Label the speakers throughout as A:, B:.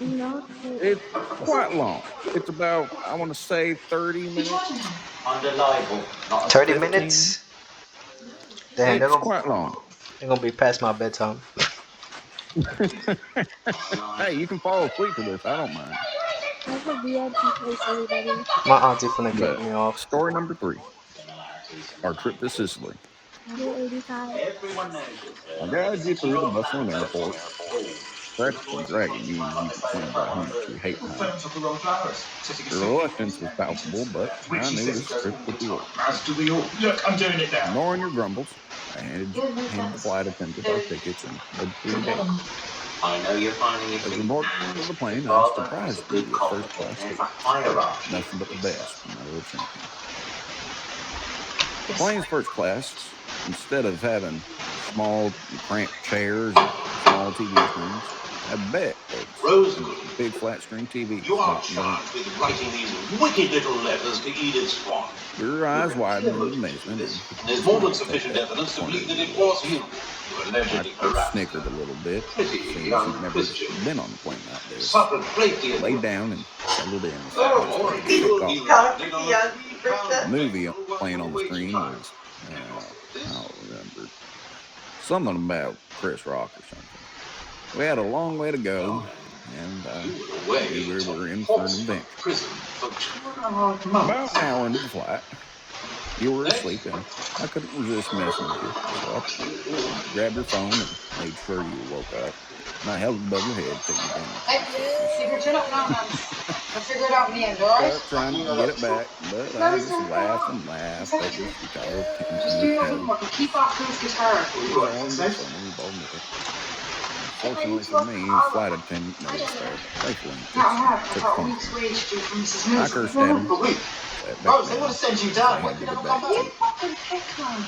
A: Not
B: It's
A: for
B: quite long. It's about, I want to say, 30 minutes,
C: Undeniable. Not
D: 30
B: 15.
D: minutes? Damn,
B: It's quite long.
D: they're gonna be past my bedtime.
B: Hey, you can fall asleep to this. I don't mind.
A: I have a VIP place, everybody.
D: My auntie finna get
B: But
D: me off.
B: story number 3,
C: similarities
B: our
C: among
B: trip to
C: them.
B: Sicily.
A: Day 85.
C: Everyone knows it.
B: I'll guide you through the bustling airport,
C: Oh,
B: practically dragging you as you complain about how much you hate home.
C: Phones off the wrong flowers. Setting a
B: Your
C: second
B: reluctance was palpable, but
C: which
B: I
C: he
B: knew
C: says he
B: this
C: does
B: trip
C: all the
B: would be
C: time.
B: worth it.
C: As do we all. Look, I'm doing it now.
B: Ignoring your grumbles, I handed the flight attendant our tickets and headed through the gate.
C: I know you're finding your
B: As we
C: feet,
B: boarded
C: and
B: the
C: your
B: plane, I
C: father has a
B: surprised you
C: good
B: with
C: coffee.
B: first-class
C: There's a
B: seats.
C: hierarchy
B: Nothing
C: in
B: but the
C: this.
B: best from my little champion. The plane's first class, instead of having small, cramped chairs and small TV screens, had beds and
C: Rosewood,
B: big flat-screen
C: you
B: TVs
C: are
B: mounted underneath.
C: charged with writing these wicked little letters to Edith Swan.
B: Your
C: You're
B: eyes
C: a clear
B: widened in
C: motive for
B: amazement,
C: this,
B: and
C: and
B: a
C: there's more than
B: smile tapped
C: sufficient
B: that
C: evidence to
B: corner
C: believe
B: of
C: that
B: your
C: it was
B: lips.
C: you who
B: I
C: allegedly harassed
B: snickered a
C: her.
B: little bit,
C: Pretty
B: seeing as
C: young
B: you'd never
C: Christian.
B: been on a plane like this.
C: Suffered a great deal.
B: I laid down and settled in as the
C: Oh,
B: plane
C: or
B: started to take
C: he'll
B: off.
C: be landing on a
B: The movie playing on the
C: waiting
B: screen
C: time.
B: was, I don't remember, something about Chris Rock or something. We had a long way to go, and I
C: You were away
B: knew we
C: to
B: were in for an
C: Portsmouth
B: adventure.
C: prison for 2.5
B: About
C: months.
B: an hour into the flight, you were
C: Next,
B: asleep, and I couldn't resist messing with you. So I grabbed your phone and made sure you woke up. And I held it above your head till you vanished
C: hey,
B: into darkness.
C: keep your chin up now, man. I'll figure it out in the end, alright?
B: Kept trying to get it back, but I just laughed and laughed at your futile attempts
C: Just
B: and
C: do your
B: repeated
C: homework and keep off his guitar.
B: it was all in good fun and involved me. Unfortunately for me, the flight attendant noticed our playful
C: Yeah, I
B: antics and
C: have. I
B: took
C: got a week's
B: punishment.
C: wage due from Mrs.
B: I
C: Mills.
B: cursed at him,
C: A week.
B: sat back
C: Rose, they would have
B: down
C: sent you
B: as I
C: down. Why did you
B: handed
C: never
B: it
C: come
B: back
C: back?
B: to
C: You
B: you.
C: fucking pick, man.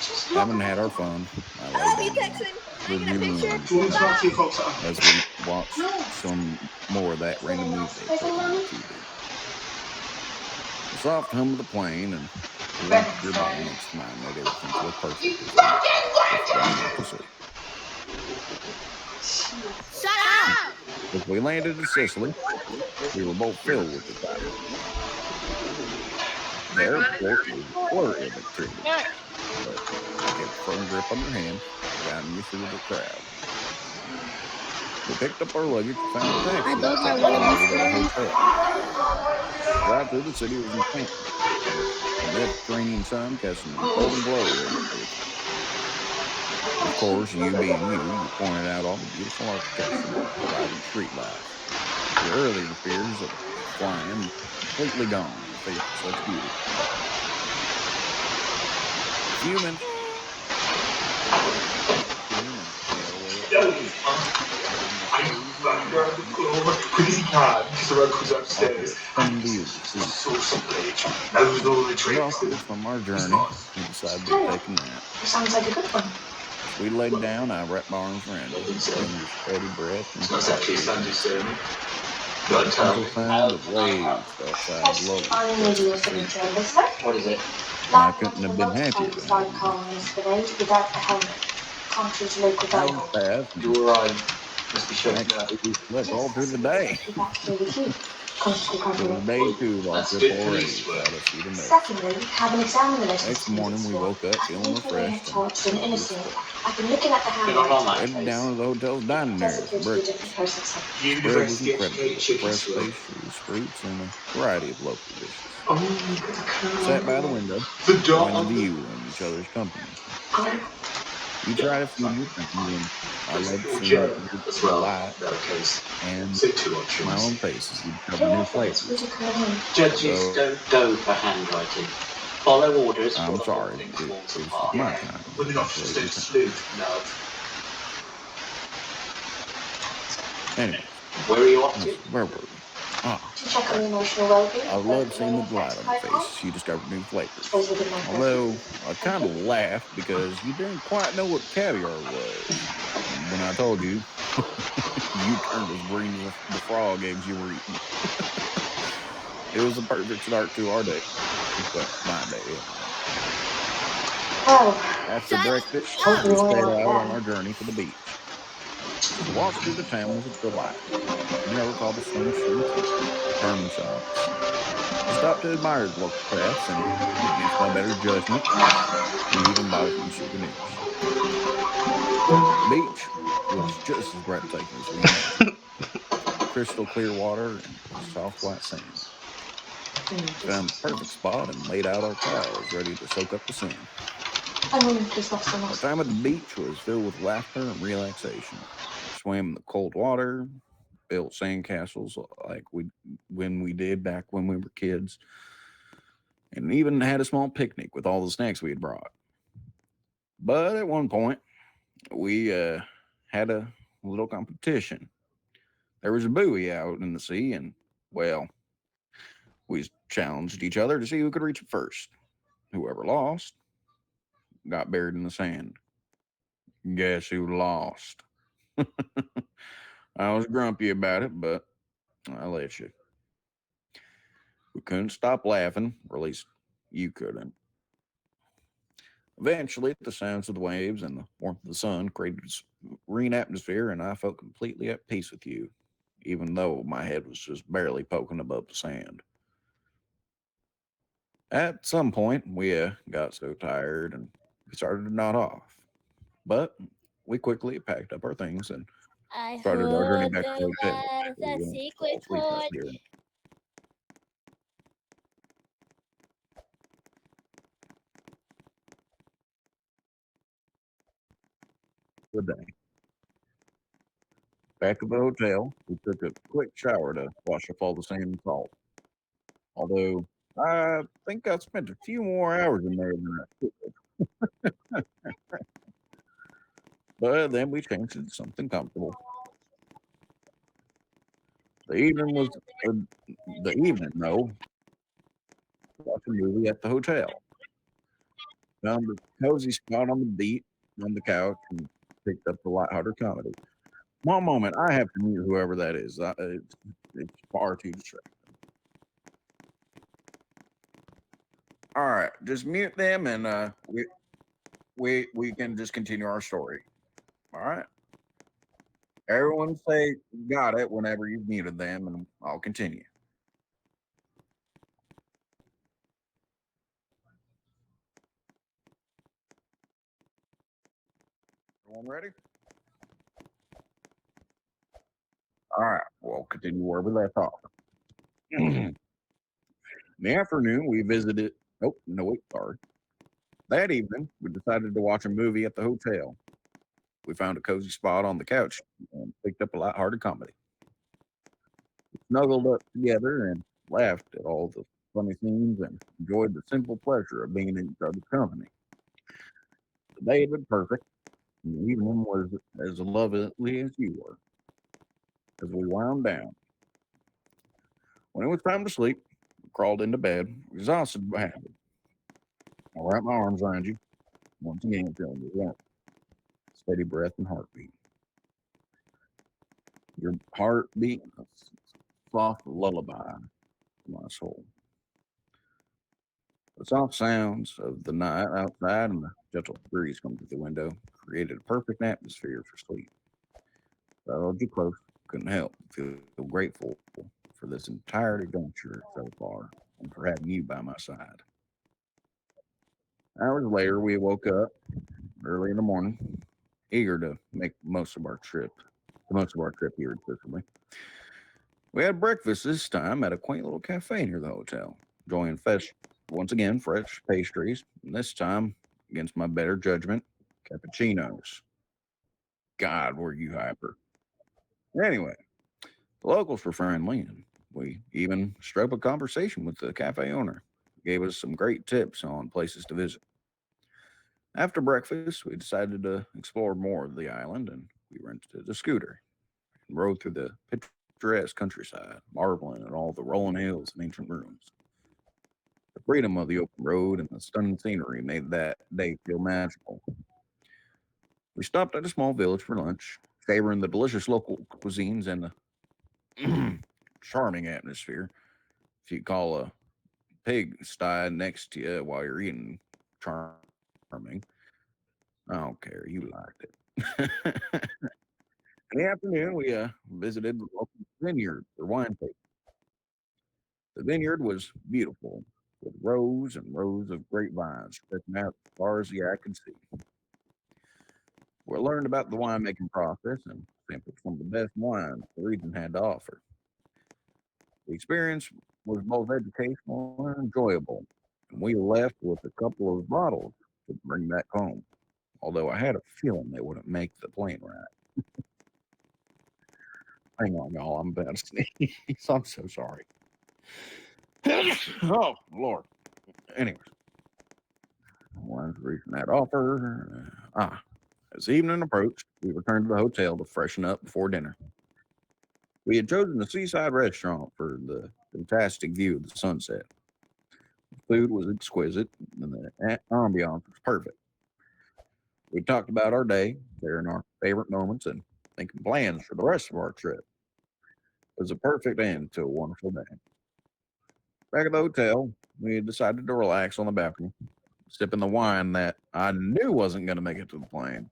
C: Just look
B: Having
C: at
B: had
C: it.
B: our fun, I lay
E: Follow me,
B: down and
E: Texan. Can I get a
B: reviewed
E: picture?
B: ruins
C: Do you want me to ask you
E: Bye-bye.
C: folks at home?
B: as we watched
C: No.
B: some more of that
C: Is that a
B: random movie
C: nice
B: they
C: present,
B: put on the
C: Mummy?
B: TV. The soft hum of the plane and the warmth of
C: Thanks,
B: your body
C: son.
B: next to mine made everything feel
C: You
B: perfect as we
C: fucking
B: drifted on
C: wanker!
B: off to sleep.
E: Shut up!
B: As we landed in Sicily, we were both filled with excitement. The airport was a flurry of activity, but I kept a firm grip on your hand, guiding you through the crowd. We picked up our luggage and found a
A: I
B: taxi that
A: don't have
B: took us
A: one of these
B: immediately to our
A: stories.
B: hotel. The drive through the city was enchanting, with the Mediterranean sun casting a golden glow over everything. Of course, you being you, you pointed out all the beautiful architecture and vibrant street life. Your earlier fears of flying completely gone in the face of such beauty. A few minutes in and made our way up to the room. Among the
C: I
B: cozy
C: found around the
B: blinds
C: globe as quick as he can because the rug was
B: offered a
C: upstairs. And
B: stunning view of the sea.
C: source of page knows all the tricks.
B: Exhausted from our
C: It's
B: journey,
C: nice.
B: we decided to
C: Hello.
B: take a nap.
C: It sounds like a good one.
B: As we laid down, I wrapped my arms around you,
C: Nothing, sir.
B: feeling your steady breath and
C: It's not
B: quiet
C: actually a Sunday
B: reassurance.
C: sermon. Don't
B: The
C: tell
B: gentle
C: me.
B: sound of waves outside
C: Actually,
B: lulled
C: I
B: us
C: need your
B: to sleep,
C: signature on this, sir. What is it?
B: and I
C: Lad
B: couldn't
C: wanted a
B: have been
C: motorcycle
B: happier
C: to
B: to
C: start
B: have
C: a
B: you.
C: car on yesterday without the helmet. Contrary to local
B: Hours
C: guidebook.
B: passed, and
C: You were right. Must be shaking up.
B: actually we slept all
C: Yes, I
B: through the
C: see this
B: day.
C: must be back here with you. Constable
B: It was
C: compliment.
B: day two of our
C: That's
B: trip
C: good
B: already,
C: police
B: without
C: work.
B: us even noticing.
C: Secondly, having examined the
B: The
C: letters
B: next
C: to you
B: morning,
C: this
B: we
C: morning,
B: woke up
C: I
B: feeling
C: think I may have
B: refreshed and
C: touched an
B: ready to
C: innocent.
B: explore.
C: I've been looking at the handwriting.
B: Headed down to the hotel's
C: It
B: dining
C: does
B: area for
C: appear to be a
B: breakfast.
C: different person, sir.
B: The spread was
C: University
B: incredible,
C: educated
B: with
C: chicken
B: fresh
C: soup.
B: pastries, fruits, and a variety of local dishes.
C: Oh, look at the
B: We
C: curl on
B: sat
C: the
B: by the
C: wall.
B: window,
C: The dot
B: enjoying the
C: on the...
B: view and each other's company.
C: I...
B: You
C: Yeah,
B: tried a few
C: fine.
B: new things, and I
C: It's
B: loved
C: all
B: seeing
C: German
B: your
C: as well,
B: delight
C: lowercase.
B: and
C: Say two on
B: smile
C: choice.
B: on faces. You discovered
C: Your
B: new
C: offence would
B: flavors.
C: occur him. Judges
B: Although
C: don't go for handwriting. Follow orders or
B: I'm
C: the whole
B: sorry,
C: thing
B: it
C: falls
B: is
C: apart.
B: my
C: Yeah,
B: time
C: when
B: to
C: the officers
B: appreciate your
C: don't
B: company.
C: salute, love.
B: Anyways,
C: Where are you off to?
B: where were we? Ah,
C: To check on
B: right.
C: the emotional well-being
B: I
C: of the
B: loved seeing the
C: main
B: delight
C: offence
B: on your
C: pipeline.
B: face. You discovered new flavors.
C: Falls within my purview.
B: Although I
C: Thank
B: kind
C: you.
B: of laughed because you didn't quite know what caviar was. When I told you, you turned as green as the frog eggs you were eating. It was a perfect start to our day. Well, my day, anyway.
C: Well,
B: After
E: Shut
B: breakfast,
E: up!
C: hopefully
B: we
C: we won't
B: set
C: like
B: out on
C: that.
B: our journey to the beach. The walk through the town was a delight. We never called the swing streets and perm shops. We stopped to admire the local crafts, and against my better judgment, we even bought a few souvenirs. The beach was just as breathtaking as we imagined. Crystal clear water and soft white sand. We found the perfect spot and laid out our towels ready to soak up the sun.
C: I mean, this was so
B: Our
C: nice.
B: time at the beach was filled with laughter and relaxation. We swam in the cold water, built sandcastles like we when we did back when we were kids, and even had a small picnic with all the snacks we had brought. But at one point, we had a little competition. There was a buoy out in the sea, and well, we challenged each other to see who could reach it first. Whoever lost got buried in the sand. Guess who lost? I was grumpy about it, but I let you. We couldn't stop laughing, or at least you couldn't. Eventually, the sounds of the waves and the warmth of the sun created a serene atmosphere, and I felt completely at peace with you, even though my head was just barely poking above the sand. At some point, we got so tired and we started to nod off. But we quickly packed up our things and
E: I
B: started our journey
E: heard
B: back to
E: there
B: the hotel.
E: was
B: We
E: a
B: won't fall
E: secret
B: asleep out
E: chord.
B: here. Good day. Back at the hotel, we took a quick shower to wash off all the sand and salt. Although I think I spent a few more hours in there than I should. But then we changed into something comfortable. The evening was uh, the evening though. Watch a movie at the hotel. Found a cozy spot on the beach on the couch and picked up the lighthearted comedy. One moment, I have to mute whoever that is. It's far too distracting. All right, just mute them, and we can just continue our story. All right. Everyone say got it whenever you've muted them, and I'll continue. Everyone ready? All right. We'll continue where we left off. In the afternoon, we visited. Oh no, wait, sorry. That evening, we decided to watch a movie at the hotel. We found a cozy spot on the couch and picked up a lighthearted comedy. We snuggled up together and laughed at all the funny scenes and enjoyed the simple pleasure of being in each other's company. The day had been perfect, and the evening was as lovely as you were. As we wound down, when it was time to sleep, we crawled into bed, exhausted but happy. I wrapped my arms around you, once again feeling your warmth, steady breath and heartbeat. Your heartbeat, a soft lullaby to my soul. The soft sounds of the night outside and the gentle breeze coming through the window created a perfect atmosphere for sleep. So I held you close, couldn't help but feel grateful for this entire adventure so far and for having you by my side. Hours later, we woke up early in the morning, eager to make the most of our trip here in Sicily. We had breakfast this time at a quaint little cafe near the hotel, enjoying once again fresh pastries, and this time, against my better judgment, cappuccinos. God, were you hyper. Anyway, the locals were friendly, and we even struck up a conversation with the cafe owner. He gave us some great tips on places to visit. After breakfast, we decided to explore more of the island, and we rented a scooter and rode through the picturesque countryside, marveling at all the rolling hills and ancient ruins. The freedom of the open road and the stunning scenery made that day feel magical. We stopped at a small village for lunch, savoring the delicious local cuisines and the charming atmosphere. If you call a pig sty next to you while you're eating charming, I don't care. You liked it. In the afternoon, we visited the local vineyard for wine tasting. The vineyard was beautiful, with rows and rows of grapevines stretching out as far as the eye could see. We learned about the winemaking process and sampled some of the best wines the region had to offer. The experience was both educational and enjoyable, and we left with a couple of bottles to bring back home, although I had a feeling they wouldn't make the plane ride. Hang on, y'all, I'm about to sneeze. I'm so sorry. Oh, Lord. Anyways, once reaching that offer, as evening approached, we returned to the hotel to freshen up before dinner. We had chosen a seaside restaurant for the fantastic view of the sunset. The food was exquisite, and the ambiance was perfect. We talked about our day, sharing our favorite moments, and making plans for the rest of our trip. It was a perfect end to a wonderful day. Back at the hotel, we decided to relax on the balcony, sipping the wine that I knew wasn't going to make it to the plane.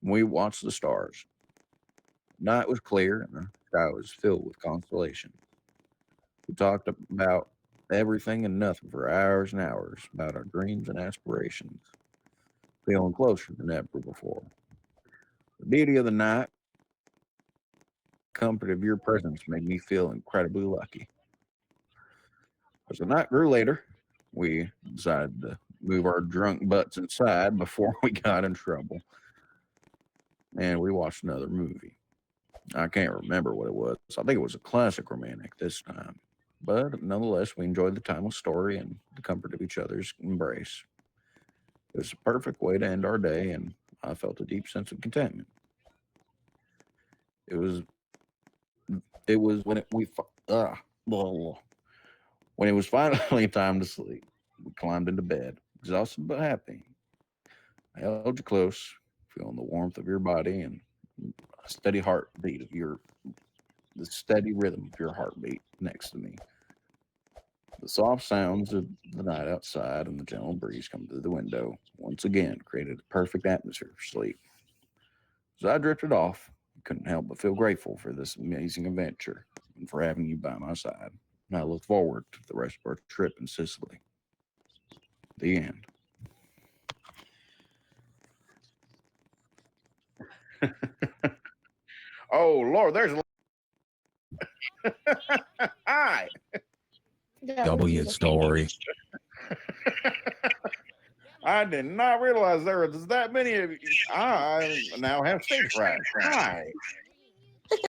B: We watched the stars. The night was clear, and the sky was filled with constellation. We talked about everything and nothing for hours and hours about our dreams and aspirations, feeling closer than ever before. The beauty of the night, the comfort of your presence made me feel incredibly lucky. As the night grew later, we decided to move our drunk butts inside before we got in trouble, and we watched another movie. I can't remember what it was. I think it was a classic romantic this time. But nonetheless, we enjoyed the timeless story and the comfort of each other's embrace. It was a perfect way to end our day, and I felt a deep sense of contentment. It was it was when it we blah, blah. When it was finally time to sleep. We climbed into bed, exhausted but happy. I held you close, feeling the warmth of your body and a steady heartbeat of the steady rhythm of your heartbeat next to me. The soft sounds of the night outside and the gentle breeze coming through the window once again created a perfect atmosphere for sleep. As I drifted off, I couldn't help but feel grateful for this amazing adventure and for having you by my side. And I look forward to the rest of our trip in Sicily. The end. Oh, Lord, there's a. Hi.
A: That was
E: W
A: beautiful.
E: story.
B: I did not realize there was that many of you. I now have stage fright. Hi.